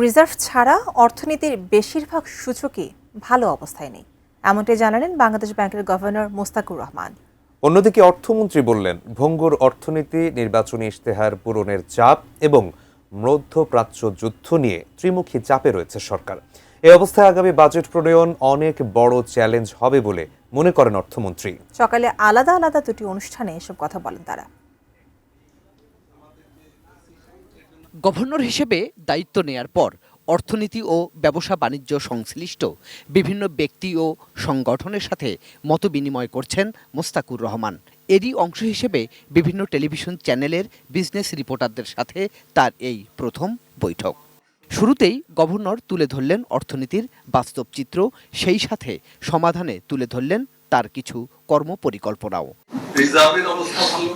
Reserve ছাড়া অর্থনীতির বেশিরভাগ সূচকই ভালো অবস্থায় নেই, এমনটাই জানালেন বাংলাদেশ ব্যাংকের গভর্নর মোস্তাকুর রহমান। অন্যদিকে অর্থমন্ত্রী বললেন, ভঙ্গুর অর্থনীতি, নির্বাচনী ইশতেহার পূরণের চাপ এবং মধ্যপ্রাচ্য যুদ্ধ নিয়ে ত্রিমুখী চাপে রয়েছে সরকার। এই অবস্থায় আগামী বাজেট প্রণয়ন অনেক বড় চ্যালেঞ্জ হবে বলে মনে করেন অর্থমন্ত্রী। সকালে আলাদা আলাদা দুটি অনুষ্ঠানে এসব কথা বলেন তারা। গভর্নর হিসেবে দায়িত্ব নেয়ার পর অর্থনীতি ও ব্যবসা বাণিজ্য সংশ্লিষ্ট বিভিন্ন ব্যক্তি ও সংগঠনের সাথে মতবিনিময় করছেন মোস্তাকুর রহমান। এরই অংশ হিসেবে বিভিন্ন টেলিভিশন চ্যানেলের বিজনেস রিপোর্টারদের সাথে তার এই প্রথম বৈঠক। শুরুতেই গভর্নর তুলে ধরলেন অর্থনীতির বাস্তব চিত্র, সেই সাথে সমাধানে তুলে ধরলেন তার কিছু কর্মপরিকল্পনাও। রিজার্ভের অবস্থা ভালো,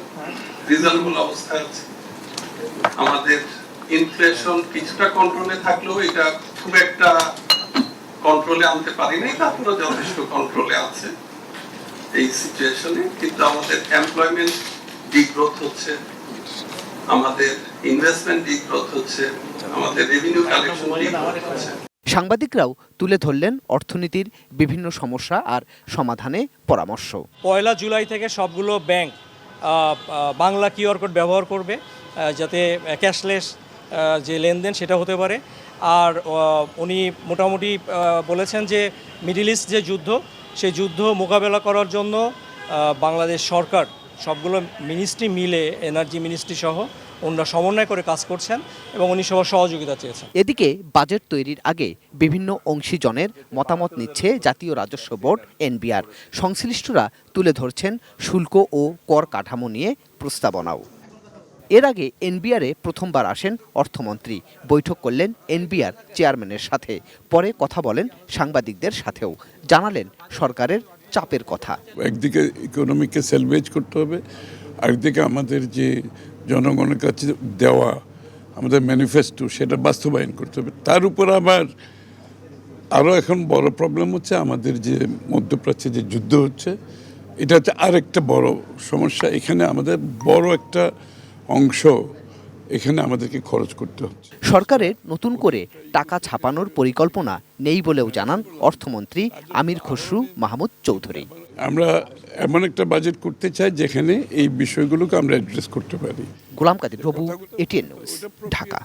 রিজার্ভেবল অবস্থা আছে। আমাদের ইনফ্লেশন কিছুটা কন্ট্রোলে থাকলেও এটা খুব একটা কন্ট্রোলে আনতে পারি নাই, তারপরে যথেষ্ট কন্ট্রোলে আছে এই সিচুয়েশনে। কিন্তু আমাদের এমপ্লয়মেন্ট ডিগ্রোথ হচ্ছে, আমাদের ইনভেস্টমেন্ট ডিগ্রোথ হচ্ছে, আমাদের রেভিনিউ কালেকশন ডিগ্রোথ হচ্ছে। সাংবাদিকরাও তুলে ধরলেন অর্থনীতির বিভিন্ন সমস্যা আর সমাধানে পরামর্শ। 1 জুলাই থেকে সবগুলো ব্যাংক বাংলা কিউআর কোড ব্যবহার করবে, যাতে ক্যাশলেস যে লেনদেন সেটা হতে পারে। আর উনি মোটামুটি বলেছেন যে মিডল ইস্ট যে যুদ্ধ, সেই যুদ্ধ মোকাবেলা করার জন্য বাংলাদেশ সরকার সবগুলো মিনিস্ট্রি মিলে, এনার্জি মিনিস্ট্রি সহ ওনারা সমন্বয় করে কাজ করছেন এবং উনি সবার সহযোগিতা চেয়েছেন। এদিকে বাজেট তৈরির আগে বিভিন্ন অংশীজনের মতামত নিচ্ছে জাতীয় রাজস্ব বোর্ড এনবিআর। সংশ্লিষ্টরা তুলে ধরছেন শুল্ক ও কর কাঠামো নিয়ে প্রস্তাবনাও। এর আগে এনবিআরে প্রথমবার আসেন অর্থমন্ত্রী, বৈঠক করলেন এনবিআর চেয়ারম্যানের সাথে, পরে কথা বলেন সাংবাদিকদের সাথেও, জানালেন সরকারের চাপের কথা। একদিকে ইকোনমিকে সেলভেজ করতে হবে, আরেকদিকে আমাদের যে জনগণের কাছে দেওয়া আমাদের ম্যানিফেস্টো সেটা বাস্তবায়ন করতে হবে। তার উপর আবার আরও এখন বড় প্রবলেম হচ্ছে আমাদের যে মধ্যপ্রাচ্যে যে যুদ্ধ হচ্ছে, এটা হচ্ছে আরেকটা বড় সমস্যা। এখানে আমাদের বড় একটা অংশ এখানে আমাদেরকে খরচ করতে হচ্ছে। সরকারের নতুন করে টাকা ছাপানোর পরিকল্পনা নেই বলেও জানান অর্থমন্ত্রী আমির খসরু মাহমুদ চৌধুরী। আমরা এমন একটা বাজেট করতে চাই যেখানে এই বিষয়গুলোকে আমরা অ্যাড্রেস করতে পারি। গোলাম কাদের প্রভু, এটিএন নিউজ, ঢাকা।